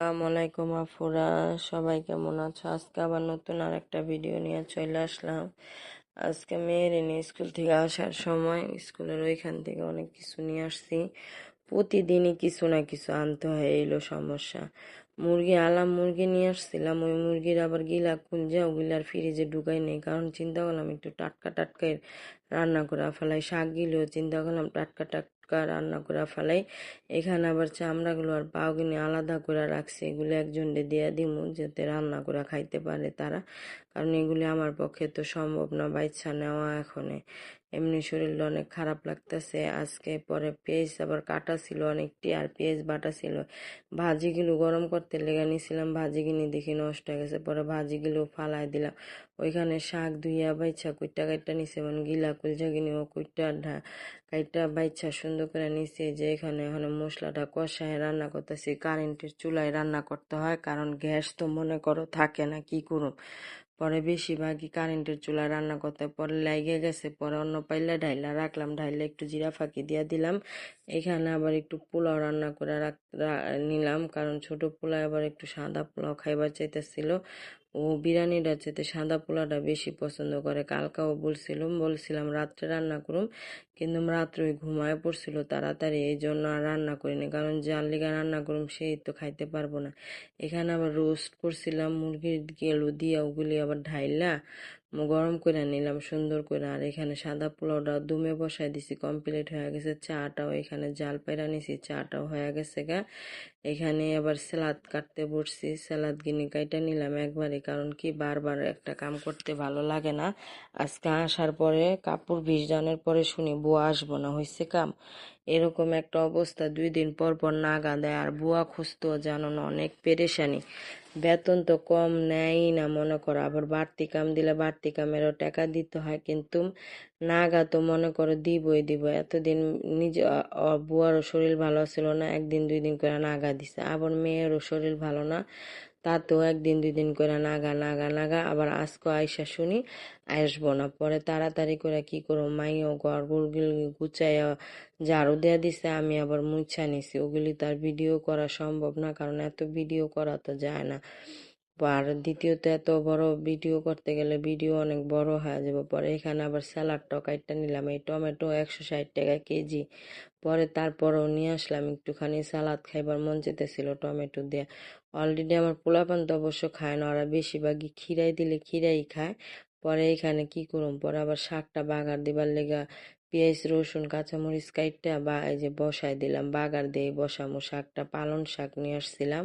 আসসালামাইকুম আফুরা, সবাই কেমন আছো? আজকে আবার নতুন আর একটা ভিডিও নিয়ে চলে আসলাম। আজকে মেয়ের এনে স্কুল থেকে আসার সময় স্কুলের ওইখান থেকে অনেক কিছু নিয়ে আসছি। প্রতিদিনই কিছু না কিছু আনতে হয়, এইলো সমস্যা। মুরগি নিয়ে আসছিলাম, ওই মুরগির আবার গিলা খুঁজে ওগুলার ফ্রিজে ঢুকাই নেই, কারণ চিন্তা করলাম একটু টাটকা টাটকা রান্না করে ফেলাই। শাক গিলেও চিন্তা করলাম টাটকা টাটকা রান্না করে ফেলাই। এখানে আবার চামড়াগুলো আর পাওগুলো আলাদা করে রাখছি, এগুলো একজনকে দিয়ে দিমু যাতে রান্না করে খাইতে পারে তারা, কারণ এগুলি আমার পক্ষে তো সম্ভব না বাইচ্ছা নেওয়া এখনে। এমনি শরীরটা অনেক খারাপ লাগতেছে আজকে। পরে পেঁয়াজ আবার কাটা ছিল অনেকটি, আর পেঁয়াজ বাটা ছিল। ভাজিগুলো গরম করতে লেগে নিছিলাম, ভাজিগুলি দেখি নষ্ট হয়ে গেছে, পরে ভাজিগুলো ফালাই দিলাম। ওইখানে শাক ধুইয়া বাইচ্ছা কুইটা কাইটা নিছে, মানে গিলা কুলজা কিনি ও কুইটা কাইটা বাইচ্ছা সুন্দর করে নিছে। যে এখানে এখন মশলাটা কষায় রান্না করতেছি, কারেন্টের চুলায় রান্না করতে হয়, কারণ গ্যাস তো মনে করো থাকে না, কি করুম। পরে বেশিরভাগই কারেন্টের চুলায় রান্না করতে, পরে লাইগে গেছে, পরে অন্য পাইলা ঢাইলা রাখলাম, ঢাইলা একটু জিরা ফাঁকি দিয়া দিলাম। এখানে আবার একটু পোলাও রান্না করে নিলাম, কারণ ছোট পোলাও আবার একটু সাদা পোলাও খাইবার চাইতেছিল। ও বিরিয়ানিটা চাইতে সাদা পোলাওটা বেশি পছন্দ করে। কালকাও বলছিলাম রাত্রে রান্না করুম, কিন্তু রাত্রে ঘুমায় পড়ছিল তাড়াতাড়ি, এই জন্য আর রান্না করিনি, কারণ যার লিগা রান্না করুম সেই তো খাইতে পারবো না। এখানে আবার রোস্ট করছিলাম মুরগির গেলু দিয়া, ওগুলি আবার ঢাইলা গরম করে নিলাম সুন্দর করে। আর এখানে সাদা পোলাওটা দুমে বসাই দিছি, কমপ্লিট হয়ে গেছে। চাটাও এখানে জাল পাইরা নিছি, চাটাও হয়ে গেছে গা। এখানে আবার সালাদ কাটতে বসছি, সালাদ গিনি কাইটা নিলাম একবারে, কারণ কি বারবার একটা কাম করতে ভালো লাগে না। আজকে আসার পরে কাপড় ভিজানোর পরে শুনি বুয়া আসবো না, হয়েছে কাম। এরকম একটা অবস্থা, 2 দিন পর পর নাগা দেয়, আর বুয়া খুঁজতেও জানো না অনেক পেরেশানি। বেতন তো কম নেয়ই না মনে করো, আবার বাড়তি কাম দিলে বাড়তি কামেরও টাকা দিতে হয়, কিন্তু নাগা তো মনে করো দিবই দিব। এতদিন নিজে বুয়ারও শরীর ভালো ছিল না, 1 দিন 2 দিন করে নাগা দিছে। আবার মেয়েরও শরীর ভালো না, তাতেও 1 দিন 2 দিন করে নাগা নাগা নাগা। আবার আজকে আইসা শুনি আসবো না, পরে তাড়াতাড়ি করে কি করবো, মাইও ঘর গুলি গুছাইয়া ঝাড়ু দেয়া দিছে, আমি আবার মুছা নিছি। ওগুলি তার ভিডিও করা সম্ভব না, কারণ এত ভিডিও করা তো যায় না। আর দ্বিতীয়ত এত বড় ভিডিও করতে গেলে ভিডিও অনেক বড় হয়ে যাবে। পরে এখানে আবার স্যালাড টকাইটা নিলাম, এই টমেটো 160 টাকা কেজি। পরে তারপরও নিয়ে আসলাম, একটুখানি সালাদ খাইবার মন চেতেছিল টমেটো দিয়ে। অলরেডি আমার পোলাপান তো অবশ্য খায় না, ওরা বেশিরভাগই খিরাই দিলে খিরাই খায়। পরে এখানে কি করুম, পরে আবার শাকটা বাগার দিবার লেগা পেঁয়াজ রসুন কাঁচামরিচ কাইটটা বা এই যে বসাই দিলাম, বাগার দিয়ে বসামো শাকটা। পালং শাক নিয়ে আসছিলাম,